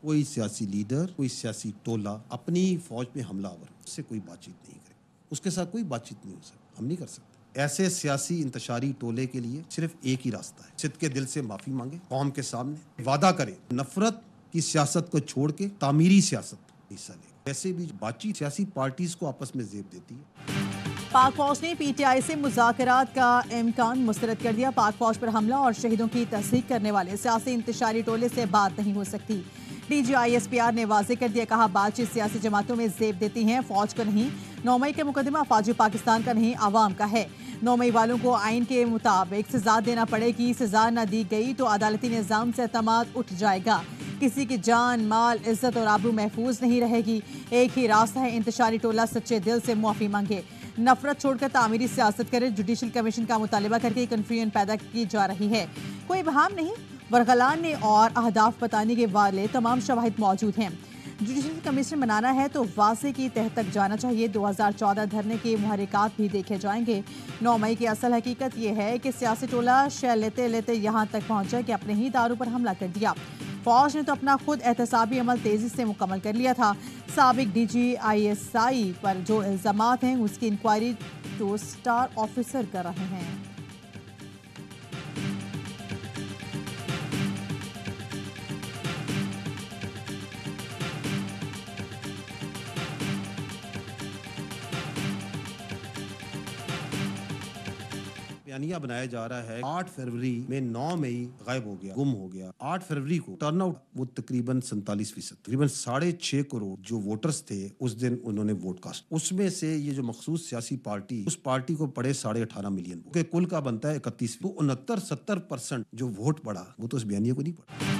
कोई सियासी लीडर, कोई सियासी टोला अपनी फौज पे हमलावर उससे कोई बातचीत नहीं करे, उसके साथ कोई बातचीत नहीं हो सकती, हम नहीं कर सकते। ऐसे सियासी इंतशारी टोले के लिए सिर्फ एक ही रास्ता है, सिद्ध के दिल से माफी मांगे, कौम के सामने वादा करे, नफरत की सियासत को छोड़ के तामीरी सियासत हिस्सा ले। वैसे भी बातचीत सियासी पार्टीज को आपस में जेब देती है। पाक फौज ने पीटीआई से मुज़ाकरात का इम्कान मुस्तरद कर दिया। पाक फौज पर हमला और शहीदों की तस्दीक करने वाले सियासी इंतशारी टोले से बात नहीं हो सकती। DGISPR ने वाज़ेह कर दिया, कहा बातचीत सियासी जमातों में जेब देती हैं, फौज को नहीं। 9 मई के मुकदमा फौजी पाकिस्तान का नहीं, आवाम का है। 9 मई वालों को आइन के मुताबिक सजा देना पड़ेगी। सजा न दी गई तो अदालती निज़ाम से एतमाद उठ जाएगा। किसी की जान, माल, इज्जत और आबरू महफूज नहीं रहेगी। एक ही रास्ता है, इंतशारी टोला सच्चे दिल से माफी मांगे, नफरत छोड़कर तामीरी सियासत करे। जुडिशल कमीशन का मुतालबा करके कन्फ्यूजन पैदा की जा रही है। कोई बहाम नहीं, वरगलाने और अहदाफ बताने के वाले तमाम शवाहिद मौजूद हैं। जुडिशल कमीशन बनाना है तो वाज़े की तह तक जाना चाहिए। 2014 धरने के मुहर्रिकात भी देखे जाएंगे। 9 मई की असल हकीकत यह है कि सियासी टोला शय लेते लेते यहाँ तक पहुँचा कि अपने ही दारों पर हमला कर दिया। फौज ने तो अपना खुद एहतसाबी अमल तेजी से मुकम्मल कर लिया था। साबिक DGISI पर जो इल्जामात हैं उसकी इंक्वायरी तो स्टार ऑफिसर कर रहे हैं। बयानिया बनाया जा रहा है 8 फरवरी में 9 मई गायब हो गया, गुम हो गया। 8 फरवरी को टर्नआउट वो तकरीबन 47%, तकरीबन 6.5 करोड़ जो वोटर्स थे उस दिन उन्होंने वोट कास्ट। उसमें से ये जो मखसूस सियासी पार्टी, उस पार्टी को पड़े 18.5 मिलियन, कुल का बनता है 31, तो 69-70% जो वोट पड़ा वो तो उस बयानिया को नहीं पड़ा।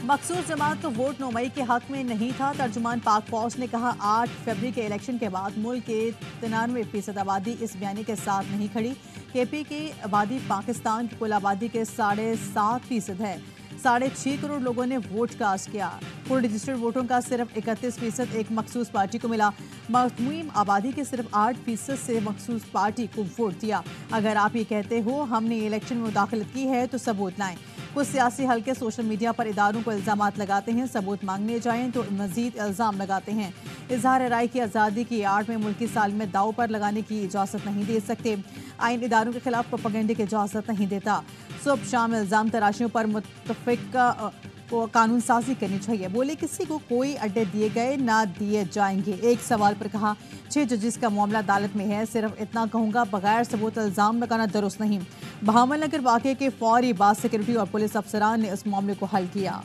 मखसूस जमात को वोट 9 मई के हक में नहीं था। तर्जुमान पाक फौज ने कहा 8 फरवरी के इलेक्शन के बाद मुल्क के 93% आबादी इस बयानी के साथ नहीं खड़ी। KP की आबादी पाकिस्तान की कुल आबादी के 7.5% है। 6.5 करोड़ लोगों ने वोट कास्ट किया। कुल रजिस्टर्ड वोटों का सिर्फ 31% एक मखसूस पार्टी को मिला। मजमूई आबादी के सिर्फ 8% से मखसूस पार्टी को वोट दिया। अगर आप ये कहते हो हमने इलेक्शन में मुदाखलत की है तो सबूत लाएं। कुछ सियासी हल्के सोशल मीडिया पर इदारों को इल्जामात लगाते हैं, सबूत मांगने जाएं तो मजीद इल्जाम लगाते हैं। इजहार राय की आज़ादी की आड़ में मुल्की साल में दाव पर लगाने की इजाज़त नहीं दे सकते। आइन इदारों के खिलाफ प्रोपेगेंडे की इजाज़त नहीं देता। सुबह शाम इल्जाम तराशियों पर मुत्तफिक को कानून साजी करनी चाहिए। बोले किसी को कोई अड्डे दिए गए ना दिए जाएंगे। एक सवाल पर कहा 6 जजेस का मामला अदालत में है, सिर्फ इतना कहूँगा बगैर सबूत इल्जाम लगाना दुरुस्त नहीं। बहामल नगर वाक़े के फौरी बाद सिक्योरिटी और पुलिस अफसरान ने इस मामले को हल किया।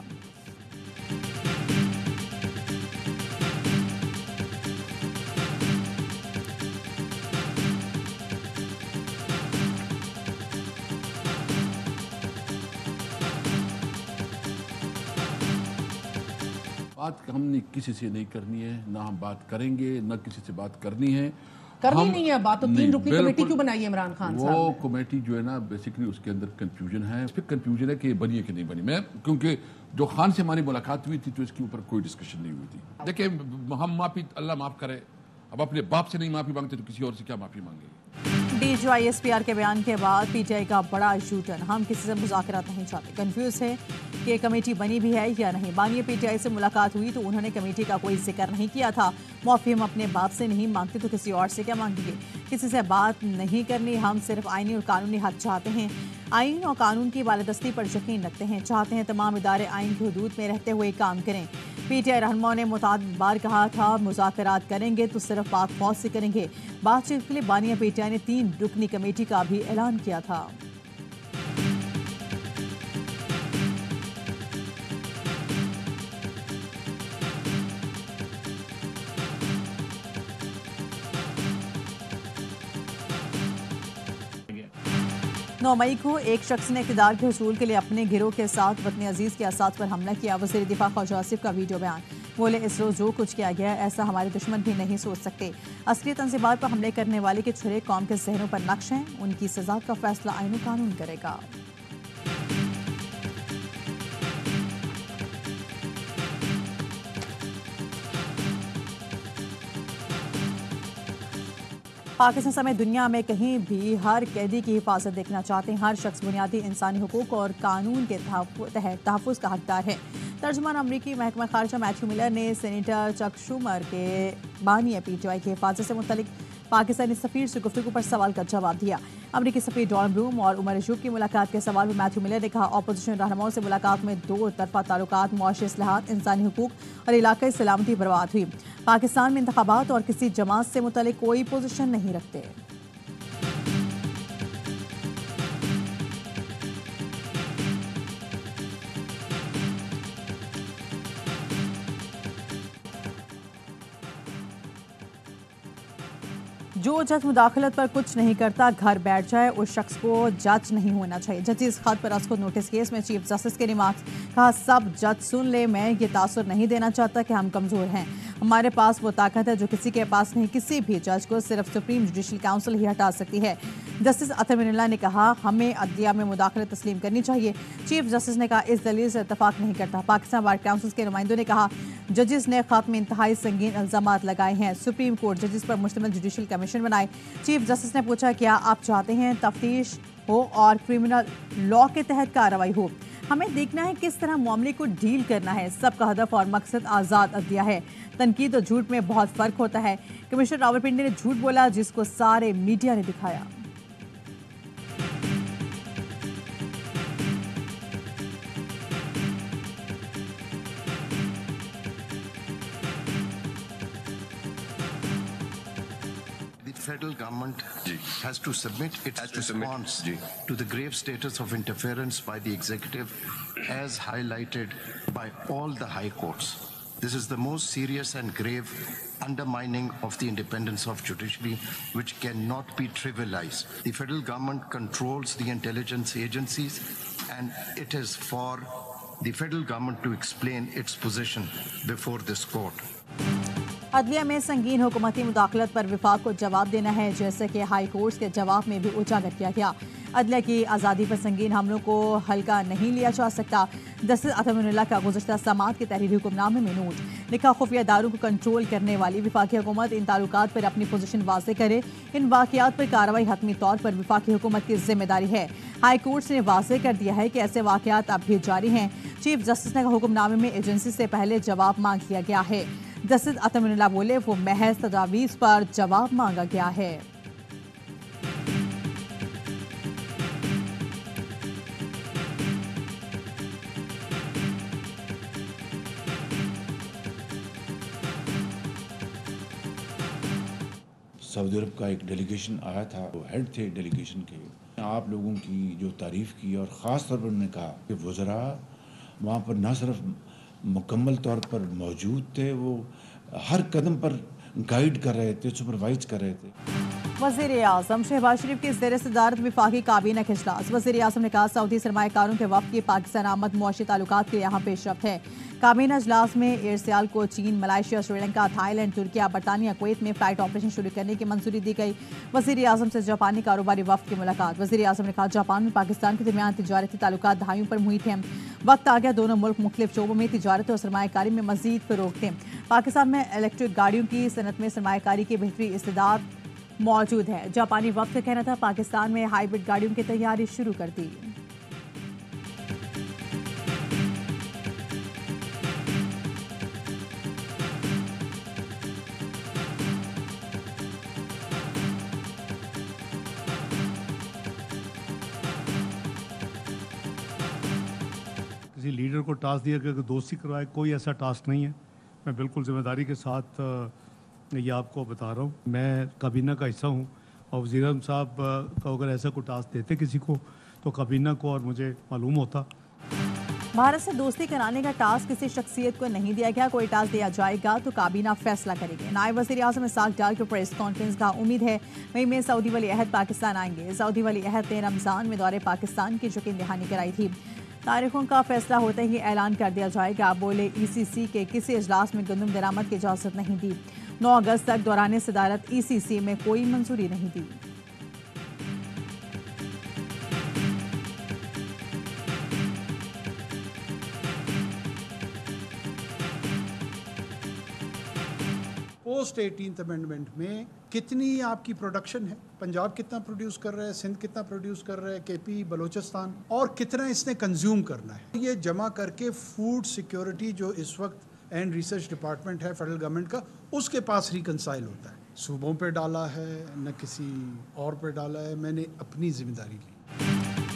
बात हमने किसी से नहीं करनी है, ना हम बात करेंगे, ना किसी से बात करनी है। करनी नहीं है बात तो 3 रुकनी कमेटी क्यों बनाई है इमरान खान साहब? वो कमेटी जो है ना बेसिकली उसके अंदर कंफ्यूजन है। फिर कंफ्यूजन है कि बनी है कि नहीं बनी। मैं क्योंकि जो खान से हमारी मुलाकात हुई थी तो इसके ऊपर कोई डिस्कशन नहीं हुई थी। देखिए हम माफी अल्लाह माफ करे, अब अपने बाप से नहीं माफी मांगते तो किसी और से क्या माफी मांगेंगे। DGISPR के बयान के बाद PTI का बड़ा शूटन, हम किसी से मुज़ाकरात नहीं चाहते। कंफ्यूज है कि कमेटी बनी भी है या नहीं। मानिए PTI से मुलाकात हुई तो उन्होंने कमेटी का कोई जिक्र नहीं किया था। माफी हम अपने बाप से नहीं मांगते तो किसी और से क्या मांगेंगे। किसी से बात नहीं करनी, हम सिर्फ आईनी और कानूनी हक चाहते हैं। आइन और कानून की बालादस्ती पर यकीन रखते हैं, चाहते हैं तमाम इदारे आइन की हदूद में रहते हुए काम करें। PTI रहनुमाओं ने मुतादिद बार कहा था मुज़ाकरात करेंगे तो सिर्फ पाक फौज से करेंगे। बातचीत के लिए बानिया PTI ने 3 रुकनी कमेटी का भी ऐलान किया था। नौ मई को एक शख्स ने इक़्तिदार के हुसूल के लिए अपने गिरोह के साथ वतन अजीज के असास पर हमला किया। वज़ीर दिफा ख्वाजा आसिफ का वीडियो बयान। बोले इस रोज़ जो कुछ किया गया ऐसा हमारे दुश्मन भी नहीं सोच सकते। असली तंज़ीमात पर हमले करने वाले के छुरे कौम के जहनों पर नक्श हैं, उनकी सज़ा का फैसला आइन और कानून करेगा। पाकिस्तान समेत दुनिया में कहीं भी हर कैदी की हिफाजत देखना चाहते हैं। हर शख्स बुनियादी इंसानी हुकूक और कानून के तहत तहफ़्फ़ुज़ का हकदार है। तर्जुमान अमरीकी महकमा खारजा मैथ्यू मिलर ने सेनेटर चक शूमर के बानी PTI की हिफाजत से मुतल्लिक पाकिस्तानी सफ़ीर से गुफ्तगू पर सवाल का जवाब दिया। अमरीकी सफ़ीर डॉन ब्लूम और उमर अयूब की मुलाकात के सवाल पर मैथ्यू मिलर ने कहा, अपोजिशन रहनुमाओं से मुलाकात में दो तरफा ताल्लुकात, मुआशी इस्लाहात, इंसानी हुकूक और इलाकाई सलामती बर्बाद हुई। पाकिस्तान में इंतखाबात और किसी जमात से मुतल्लिक कोई पोजीशन नहीं रखते। जो जज मुदाखलत पर कुछ नहीं करता घर बैठ जाए, उस शख्स को जज नहीं होना चाहिए। जजिस खत पर अस्कुद नोटिस केस में चीफ जस्टिस के रिमार्क्स, कहा सब जज सुन ले, मैं ये तासुर नहीं देना चाहता कि हम कमज़ोर हैं। हमारे पास वो ताकत है जो किसी के पास नहीं। किसी भी जज को सिर्फ सुप्रीम जुडिशल काउंसिल ही हटा सकती है। जस्टिस अतर मिनल्ला ने कहा, हमें अदलिया में मुदाखलत तस्लीम करनी चाहिए। चीफ जस्टिस ने कहा, इस दलील से इतफाक नहीं करता। पाकिस्तान बार काउंसिल के नुमाइंदों ने कहा, जजिस ने खत में इंतहाई संगीन इल्जामात लगाए हैं। सुप्रीम कोर्ट जजिस पर मुश्तमिल जुडिशल कमीशन बनाए। चीफ जस्टिस ने पूछा, क्या आप चाहते हैं तफ्तीश हो और क्रिमिनल लॉ के तहत कार्रवाई हो? हमें देखना है किस तरह मामले को डील करना है। सबका हदफ और मकसद आज़ाद अदलिया है। तनकीद और झूठ में बहुत फ़र्क होता है। कमिश्नर रावलपिंडी ने झूठ बोला जिसको सारे मीडिया ने दिखाया। Federal government has to submit its response to the grave status of interference by the executive as highlighted by all the high courts. This is the most serious and grave undermining of the independence of judiciary, which cannot be trivialized. The federal government controls the intelligence agencies, and it is for the federal government to explain its position before this court. अदलिया में संगीन हुकूमती मुदाखलत पर विफाक को जवाब देना है, जैसे कि हाई कोर्ट के जवाब में भी उजागर किया गया। अदलिया की आज़ादी पर संगीन हमलों को हल्का नहीं लिया जा सकता। जस्टिस अतर मिनल्ला का गुज़श्ता समात के तहरीरी हुक्मनामे में नोट, लिखा, खुफिया इदारों को कंट्रोल करने वाली वफाकी हुकूमत इन ताल्लुकात पर अपनी पोजीशन वाज़े करे। इन वाक़यात पर कार्रवाई हतमी तौर पर वफाकी हुकूमत की जिम्मेदारी है। हाई कोर्ट ने वाज़े कर दिया है कि ऐसे वाक़यात अब भी जारी हैं। चीफ जस्टिस ने हुक्मनामे में एजेंसी से पहले जवाब मांग लिया गया है। जस्टिस अतर मिनल्ला बोले, वो महज तजावीज़ पर जवाब मांगा गया है। सऊदी अरब का एक डेलीगेशन आया था, वो हेड थे डेलीगेशन के। आप लोगों की जो तारीफ़ की और ख़ास तौर पर उन्होंने कहा कि वज़रा वहाँ पर न सिर्फ मुकम्मल तौर पर मौजूद थे, वो हर कदम पर गाइड कर रहे थे, सुपरवाइज कर रहे थे। वज़ीर आज़म शहबाज शरीफ की ज़ेर सदारत वफाकी काबीना का इजलास। वज़ीर आज़म ने कहा, सऊदी सरमायाकारों के वफ़द की पाकिस्तान आमद मुआशी ताल्लुकात के यहाँ पेशरफ्त है। काबीना इजलास में एयरसेल को चीन, मलाइशिया, श्रीलंका, थाईलैंड, तुर्किया, बरतानिया, कुवैत में फ़्लाइट ऑपरेशन शुरू करने की मंजूरी दी गई। वज़ीर आज़म से जापानी कारोबारी वफ़द की मुलाकात। वज़ीर आज़म ने कहा, जापान में पाकिस्तान के दरमियान तिजारती ताल्लुकात दहाइयों पर मुहित हैं। वक्त आ गया दोनों मुल्क मुख्तलिफ शोबों में तिजारत और सरमायाकारी में मज़ीद फ़रोग़ दें। पाकिस्तान में इलेक्ट्रिक गाड़ियों की सनत में सरमायाकारी की बेहतरी इस्तेदाद मौजूद है। जापानी वक्त का कहना था, पाकिस्तान में हाइब्रिड गाड़ियों की तैयारी शुरू कर दी। किसी लीडर को टास्क दिया कि दोस्ती करवाए, कोई ऐसा टास्क नहीं है। मैं बिल्कुल जिम्मेदारी के साथ ये आपको बता रहा हूँ। मैं काबीना का हिस्सा हूँ और वज़ीर आज़म साहब का अगर ऐसा कोई टास्क देते किसी को तो काबीना को और मुझे मालूम होता। भारत से दोस्ती कराने का टास्क किसी शख्सियत को नहीं दिया गया। कोई टास्क दिया जाएगा तो काबीना फैसला करेगी। नायब वज़ीर आज़म इसाक डार की प्रेस कॉन्फ्रेंस का उम्मीद है मई में सऊदी वली अहद पाकिस्तान आएंगे। सऊदी वली अहद ने रमज़ान में दौरे पाकिस्तान की यकीन दहानी कराई थी। तारीखों का फैसला होते ही ऐलान कर दिया जाएगा। बोले, ECC के किसी इजलास में गंदम दरामद की इजाज़त नहीं दी। 9 अगस्त तक दौरान सदारत ECC में कोई मंजूरी नहीं दी। पोस्ट 18th अमेंडमेंट में कितनी आपकी प्रोडक्शन है, पंजाब कितना प्रोड्यूस कर रहा है, सिंध कितना प्रोड्यूस कर रहा है, केपी, बलोचिस्तान, और कितना इसने कंज्यूम करना है, ये जमा करके फूड सिक्योरिटी जो इस वक्त एंड रिसर्च डिपार्टमेंट है फेडरल गवर्नमेंट का, उसके पास रिकंसाइल होता है। सूबों पे डाला है न किसी और पे डाला है, मैंने अपनी जिम्मेदारी ली।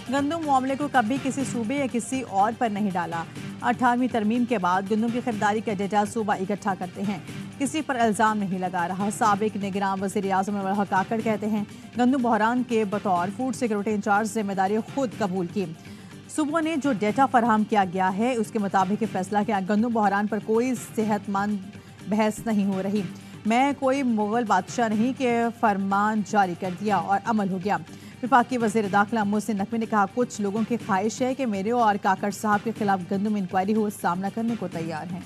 गंदम मामले को कभी किसी सूबे या किसी और पर नहीं डाला। 18वीं तरमीम के बाद गंदम की खरीदारी का डेटा सूबा इकट्ठा करते हैं, किसी पर इल्ज़ाम नहीं लगा रहा। साबिक निगरान वज़ीर आज़म अनवर हक काकड़ कहते हैं गंदम बहरान के बतौर फूड सिक्योरिटी इंचार्ज जिम्मेदारी खुद कबूल की। सूबों ने जो डेटा फराहम किया गया है उसके मुताबिक फैसला किया। गंदम बहरान पर कोई सेहतमंद बहस नहीं हो रही। मैं कोई मुगल बादशाह नहीं कि फरमान जारी कर दिया और अमल हो गया। विफाकी वज़ीर दाखिला मोहसिन नकवी ने कहा कुछ लोगों की ख्वाहिश है कि मेरे और काकड़ साहब के खिलाफ गंदम इंक्वायरी हो, सामना करने को तैयार हैं।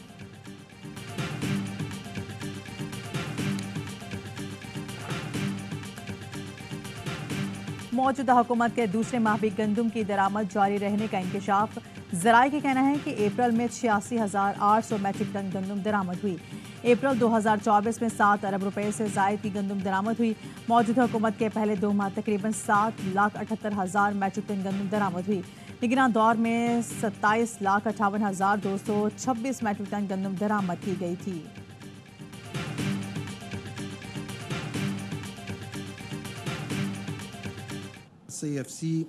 मौजूदा हुकूमत के दूसरे माह भी गंदम की दरामद जारी रहने का इंकशाफ। ज़राए का कहना है कि अप्रैल में 86,800 मैट्रिक टन गंदम दरामद हुई। अप्रैल 2024 में 7 अरब रुपए से ज़ायद की गंदम दरामद हुई। मौजूदा हुकूमत के पहले 2 माह तकरीबन 7,78,000 मैट्रिक टन गंदम दरामद हुई। निगरान दौर में 27,58,226 मैट्रिक टन गंदम दरामद की गई थी। CFC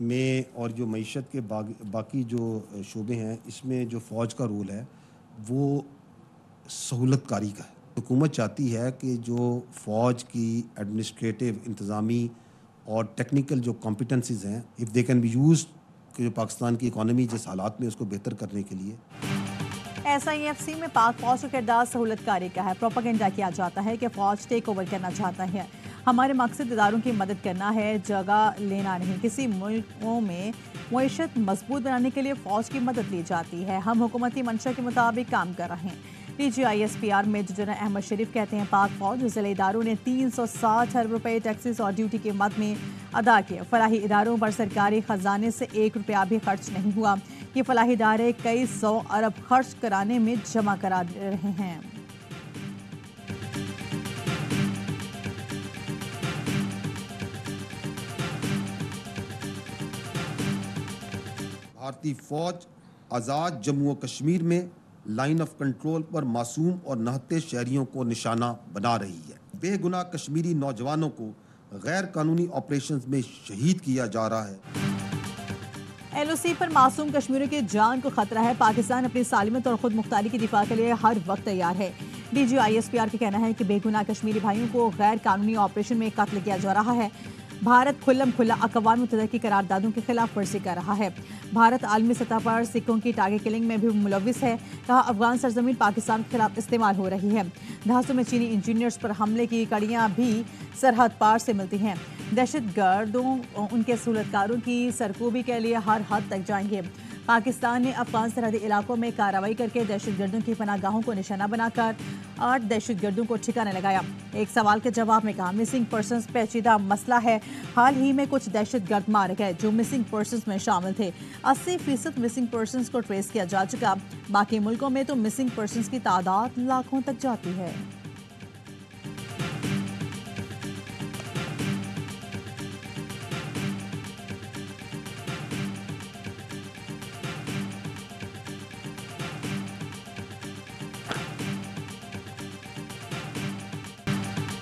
में और जो मईशत के बाकी जो शोबे हैं, इसमें जो फ़ौज का रोल है वो सहूलतकारी का है। हुकूमत चाहती है कि जो फ़ौज की एडमिनिस्ट्रेटिव, इंतज़ामी और टेक्निकल जो कॉम्पिटेंसीज़ हैं, if they can be used, कि जो पाकिस्तान की इकॉनमी जिस हालात में उसको बेहतर करने के लिए। SIFC में पाक फौज का किरदार सहूलतकारी का है। प्रोपेगेंडा किया जाता है कि फ़ौज टेक ओवर करना चाहता है। हमारे मकसद इदारों की मदद करना है, जगह लेना नहीं। किसी मुल्कों में मईशत मजबूत बनाने के लिए फ़ौज की मदद ली जाती है। हम हुकूमती मंशा के मुताबिक काम कर रहे हैं। DGISPR मेजर जनरल अहमद शरीफ कहते हैं पाक फौज ज़िले इदारों ने 360 अरब रुपए टैक्सेस और ड्यूटी के मद में अदा किए। फलाही इदारों पर सरकारी ख़जाने से 1 रुपया भी खर्च नहीं हुआ। ये फलाही इदारे कई 100 अरब खर्च कराने में जमा करा रहे हैं। भारतीय फौज आज़ाद जम्मू व कश्मीर में लाइन ऑफ कंट्रोल पर मासूम और नहते शहरियों को निशाना बना रही है। बेगुनाह कश्मीरी नौजवानों को गैर कानूनी ऑपरेशंस में शहीद किया जा रहा है। LOC पर मासूम कश्मीरियों की जान को खतरा है। पाकिस्तान अपनी सालिमत और खुद मुख्तारी की दिफा के लिए हर वक्त तैयार है। DGISPR का कहना है कि बेगुनाह कश्मीरी भाइयों को गैर कानूनी ऑपरेशन में कत्ल किया जा रहा है। भारत खुल्लम खुल्ला अक़वाम मुत्तहिदा की करारदादों की खिलाफ वर्जी कर रहा है। भारत आलमी सतह पर सिखों की टारगेट किलिंग में भी मुलविस है। कहा अफगान सरजमीन पाकिस्तान के खिलाफ इस्तेमाल हो रही है। दहासों में चीनी इंजीनियर्स पर हमले की कड़ियाँ भी सरहद पार से मिलती हैं। दहशतगर्दों उनके सहूलतकारों की सरकूबी के लिए हर हद तक जाएंगे। पाकिस्तान ने अफगान सरहदी इलाकों में कार्रवाई करके दहशतगर्दों की पनाहगाहों को निशाना बनाकर 8 दहशतगर्दों को ठिकाने लगाया। एक सवाल के जवाब में कहा मिसिंग पर्सन्स पेचीदा मसला है। हाल ही में कुछ दहशतगर्द मारे गए जो मिसिंग पर्सन्स में शामिल थे। 80% मिसिंग पर्सन्स को ट्रेस किया जा चुका। बाकी मुल्कों में तो मिसिंग पर्सन्स की तादाद लाखों तक जाती है।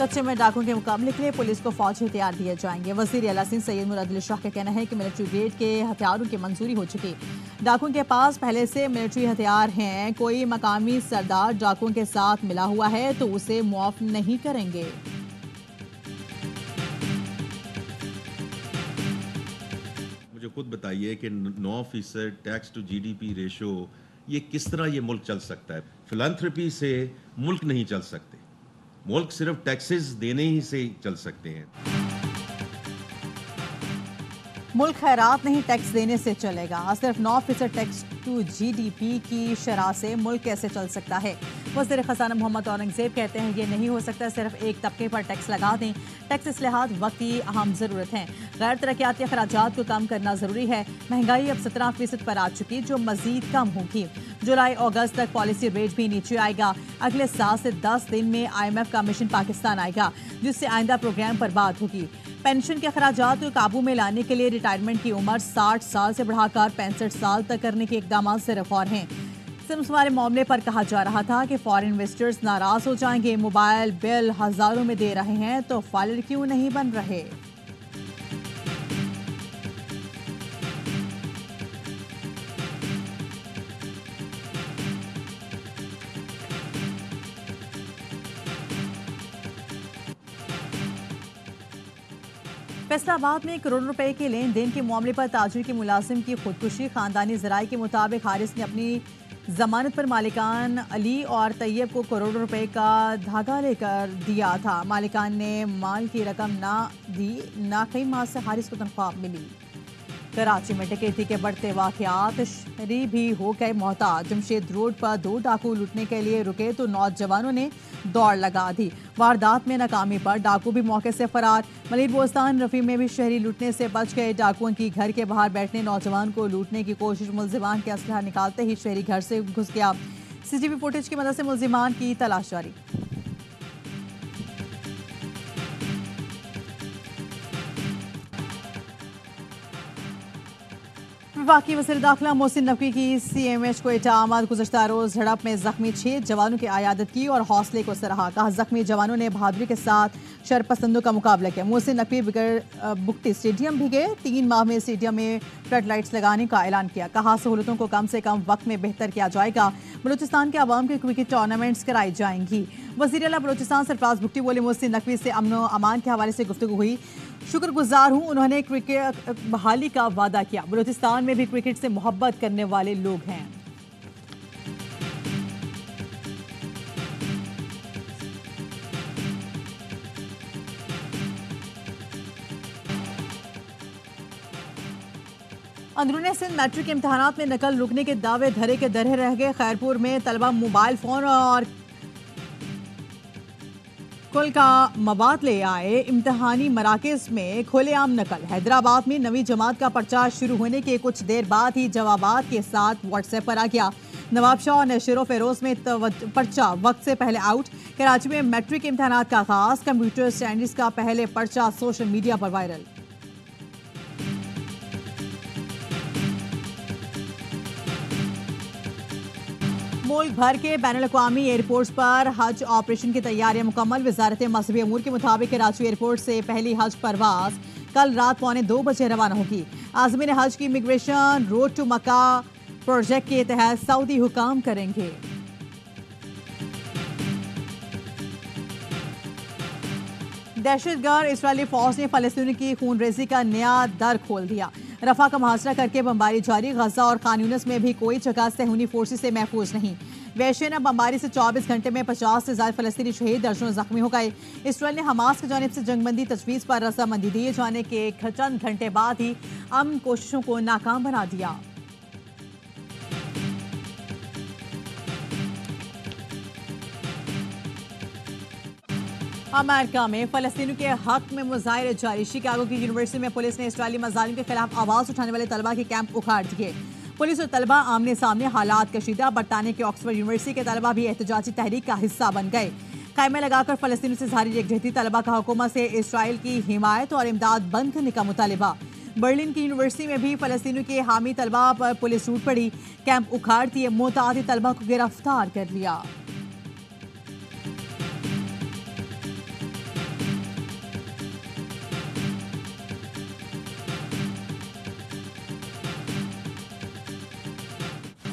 कच्चे में डाकुओं के मुकाबले के लिए पुलिस को फौजी हथियार दिए जाएंगे। वज़ीर आला सिंध सैयद मुराद अली शाह का कहना है कि मिलिट्री ग्रेड के हथियारों की मंजूरी हो चुकी। डाकुओं के पास पहले से मिलिट्री हथियार हैं। कोई मकामी सरदार डाकुओं के साथ मिला हुआ है तो उसे मुआफ नहीं करेंगे। मुझे खुद बताइए कि 9% टैक्स टू GDP रेशो, ये किस तरह ये मुल्क चल सकता है? फिलैंथ्रोपी से मुल्क नहीं चल सकते। मुल्क सिर्फ टैक्सेस देने ही से चल सकते हैं। मुल्क खैरात नहीं टैक्स देने से चलेगा। सिर्फ 9% टैक्स टू GDP की शरह से मुल्क कैसे चल सकता है? वज़ीर ख़ज़ाना मोहम्मद औरंगज़ेब कहते हैं ये नहीं हो सकता, सिर्फ एक तबके पर टैक्स लगा दें। टैक्स इस्लाहात वक्त की अहम ज़रूरत है। गैर तरक्याती अखराजात को कम करना ज़रूरी है। महंगाई अब 17% पर आ चुकी, जो मज़ीद कम होगी। जुलाई अगस्त तक पॉलिसी रेट भी नीचे आएगा। अगले 7 से 10 दिन में IMF का मिशन पाकिस्तान आएगा, जिससे आइंदा प्रोग्राम पर बात होगी। पेंशन के अखराजात को काबू में लाने के लिए रिटायरमेंट की उम्र 60 साल से बढ़ाकर 65 साल तक करने के इकदाम सिर्फ और हैं। सिम्स वाले मामले पर कहा जा रहा था कि फॉरेन इन्वेस्टर्स नाराज हो जाएंगे। मोबाइल बिल हजारों में दे रहे हैं तो फाइलर क्यों नहीं बन रहे? फैसलाबाद में करोड़ों रुपए के लेन देन के मामले पर ताजिर के मुलाजिम की खुदकुशी। खानदानी जराये के मुताबिक हारिस ने अपनी जमानत पर मालिकान अली और तैयब को करोड़ों रुपए का धागा लेकर दिया था। मालिकान ने माल की रकम ना दी, ना कई माह से हारिस को तनख्वाह मिली। कराची में डकैती के बढ़ते वाकयात, शहरी भी हो गए मोहताज। जमशेद रोड पर 2 डाकू लूटने के लिए रुके तो नौजवानों ने दौड़ लगा दी। वारदात में नाकामी पर डाकू भी मौके से फरार। मलिर बोस्तान रफी में भी शहरी लूटने से बच गए। डाकुओं की घर के बाहर बैठने नौजवान को लूटने की कोशिश, मुल्जिमान के असलहा निकालते ही शहरी घर से घुस गया। CCTV फुटेज की मदद से मुल्जिमान की तलाश जारी। वफाकी वज़ीर दाखिला मोहसिन नकवी की CMH कोयटा आमद गुज़श्ता रोज़ झड़प में जख्मी 6 जवानों की आयादत की और हौसले को सराहा। कहा जख्मी जवानों ने बहादुरी के साथ शरपसंदों का मुकाबला किया। मोहसिन नकवी बगैर बुकटी स्टेडियम भी गए। 3 माह में स्टेडियम में फ्लड लाइट्स लगाने का ऐलान किया। कहा सहूलतों को कम से कम वक्त में बेहतर किया जाएगा। बलूचिस्तान के अवाम के क्रिकेट टूर्नामेंट्स कराई जाएंगी। वज़ीर आला बलूचिस्तान सरफराज बुकटी बोले मोहसिन नकवी से अमन व अमान के हवाले से गुफ्तगू हुई। शुक्रगुजार हूँ, उन्होंने क्रिकेट बहाली का वादा किया। बलूचिस्तान में भी क्रिकेट से मोहब्बत करने वाले लोग हैं। अंदरूनी सिंध मैट्रिक के इम्तहानात में नकल रुकने के दावे धरे के दरे रह गए। खैरपुर में तलबा मोबाइल फोन और कुल का मवाद ले आए। इम्तहानी मराकज में खुलेआम नकल। हैदराबाद में 9वीं जमात का पर्चा शुरू होने के कुछ देर बाद ही जवाबात के साथ व्हाट्सएप पर आ गया। नवाबशाह और नशर फेरोज में पर्चा वक्त से पहले आउट। कराची में मैट्रिक इम्तहानात का आगाज। कंप्यूटर स्टैंडर्ड्स का पहले पर्चा सोशल मीडिया पर वायरल। मुल्क भर के बैनुल-अक़वामी एयरपोर्ट्स पर हज ऑपरेशन की तैयारियां मुकम्मल। वज़ारत मज़हबी अमूर के मुताबिक कराची एयरपोर्ट से पहली हज परवाज कल रात 2:15 बजे रवाना होगी। आज़मीन हज की immigration road to Makkah project के तहत सऊदी हुकाम करेंगे। दहशतगर्द इस्राएली फौज ने फलस्तीनी की खूनरेजी का नया दर खोल दिया। रफा का मुहासरा करके बमबारी जारी। गजा और खान यूनिस में भी कोई जगह सहूनी फोर्सेस से महफूज नहीं। वैश्यना बमबारी से 24 घंटे में 50 से ज्यादा फलस्तीनी शहीद, दर्जनों जख्मी हो गए। इसराइल ने हमास की जानिब से जंगबंदी तजवीज़ पर रजामंदी दिए जाने के चंद घंटे बाद ही अमन कोशिशों को नाकाम बना दिया। अमेरिका में फलस्तीनियों के हक में मुजाहिरे जारी। शिकागो की यूनिवर्सिटी में पुलिस ने इस्राएली मज़ालिम के खिलाफ आवाज़ उठाने वाले तलबा के कैंप उखाड़ दिए। पुलिस और तलबा आमने सामने, हालात कशीदा। बरतानिया के ऑक्सफोर्ड यूनिवर्सिटी के तलबा भी एहतजाजी तहरीक का हिस्सा बन गए। ख़ैमे लगाकर फलस्तीनियों से जारी यकजहती। तलबा का हुकूमत से इसराइल की हिमायत और इमदाद बंद करने का मुतालिबा। बर्लिन की यूनिवर्सिटी में भी फलस्तीनियों के हामी तलबा पर पुलिस टूट पड़ी। कैंप उखाड़ दिए। मुतादी तलबा को गिरफ्तार कर लिया।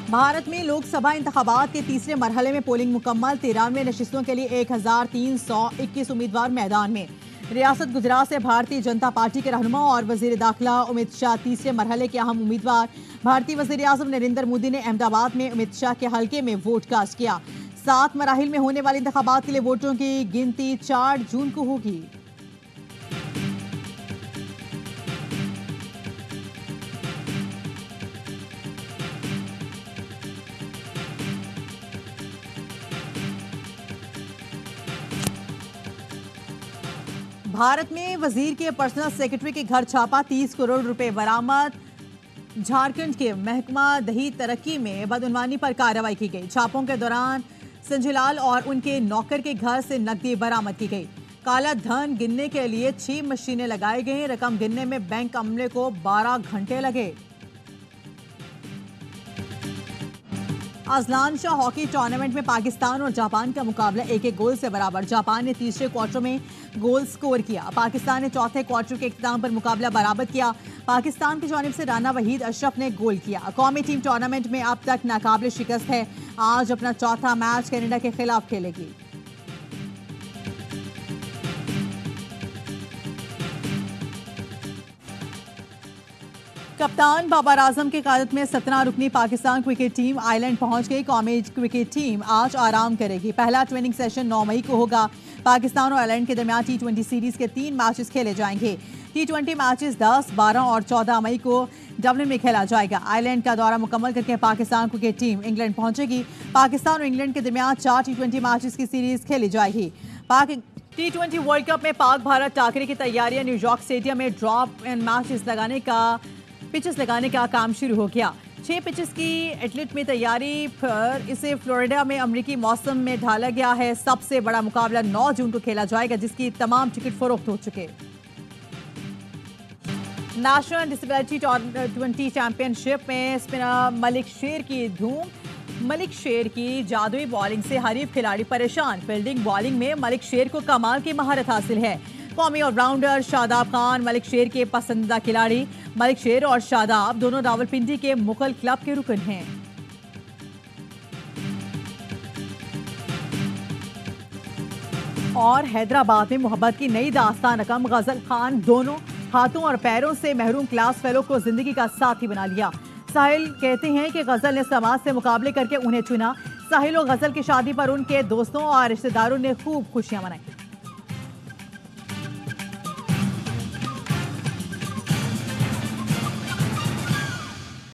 भारत में लोकसभा इंतखाबात के तीसरे मरहले में पोलिंग मुकम्मल। 93 नशिस्तों के लिए 1321 उम्मीदवार मैदान में। रियासत गुजरात से भारतीय जनता पार्टी के रहनुमा और वजीर दाखिला अमित शाह तीसरे मरहले के अहम उम्मीदवार। भारतीय वजीर आजम नरेंद्र मोदी ने अहमदाबाद में अमित शाह के हल्के में वोट कास्ट किया। 7 मराहिल में होने वाले इंतखाबात के लिए वोटों की गिनती 4 जून को होगी। भारत में वजीर के पर्सनल सेक्रेटरी के घर छापा, 30 करोड़ रुपए बरामद। झारखंड के महकमा दही तरक्की में बदउनवानी पर कार्रवाई की गई। छापों के दौरान संजय लाल और उनके नौकर के घर से नकदी बरामद की गई। काला धन गिनने के लिए 6 मशीनें लगाई गई। रकम गिनने में बैंक अमले को 12 घंटे लगे। अजलान शाह हॉकी टूर्नामेंट में पाकिस्तान और जापान का मुकाबला 1-1 गोल से बराबर। जापान ने तीसरे क्वार्टर में गोल स्कोर किया। पाकिस्तान ने चौथे क्वार्टर के इख्तिताम पर मुकाबला बराबर किया। पाकिस्तान की जानिब से राना वहीद अशरफ ने गोल किया। कौमी टीम टूर्नामेंट में अब तक नाकाबिल शिकस्त है। आज अपना चौथा मैच कनाडा के खिलाफ खेलेगी। कप्तान बाबर आजम की क़यादत में 17 रुकनी पाकिस्तान क्रिकेट टीम आइलैंड पहुंच गई। कौमी क्रिकेट टीम आज आराम करेगी। पहला ट्रेनिंग सेशन 9 मई को होगा। पाकिस्तान और आइलैंड के दरमियान T20 सीरीज के 3 मैचेस खेले जाएंगे। T20 मैचेस 10, 12 और 14 मई को डबलिन में खेला जाएगा। आइलैंड का दौरा मुकम्मल करके पाकिस्तान क्रिकेट टीम इंग्लैंड पहुंचेगी। पाकिस्तान और इंग्लैंड के दरमियान 4 T20 मैचेस की सीरीज खेली जाएगी। T20 वर्ल्ड कप में पाक भारत टाकरे की तैयारियां। न्यूयॉर्क स्टेडियम में ड्रॉप एंड पिचेस लगाने का काम शुरू हो गया। 6 पिचेस की एटलीट में तैयारी पर इसे फ्लोरिडा में अमरीकी मौसम में ढाला गया है। सबसे बड़ा मुकाबला 9 जून को खेला जाएगा, जिसकी तमाम टिकट फरोख्त हो चुके। नेशनल डिसेबिलिटी T20 चैंपियनशिप में स्पिनर मलिक शेर की धूम। मलिक शेर की जादुई बॉलिंग से हरीफ खिलाड़ी परेशान। फील्डिंग बॉलिंग में मलिक शेर को कमाल की महारत हासिल है। कौमी ऑलराउंडर शादाब खान मलिक शेर के पसंदीदा खिलाड़ी। मलिक शेर और शादाब दोनों रावलपिंडी के मुगल क्लब के रुकन हैं। और हैदराबाद में मोहब्बत की नई दास्तान रकम गजल खान दोनों हाथों और पैरों से महरूम क्लास फेलो को जिंदगी का साथी बना लिया। साहिल कहते हैं कि गजल ने समाज से मुकाबले करके उन्हें चुना। साहिल और गजल की शादी पर उनके दोस्तों और रिश्तेदारों ने खूब खुशियां मनाई।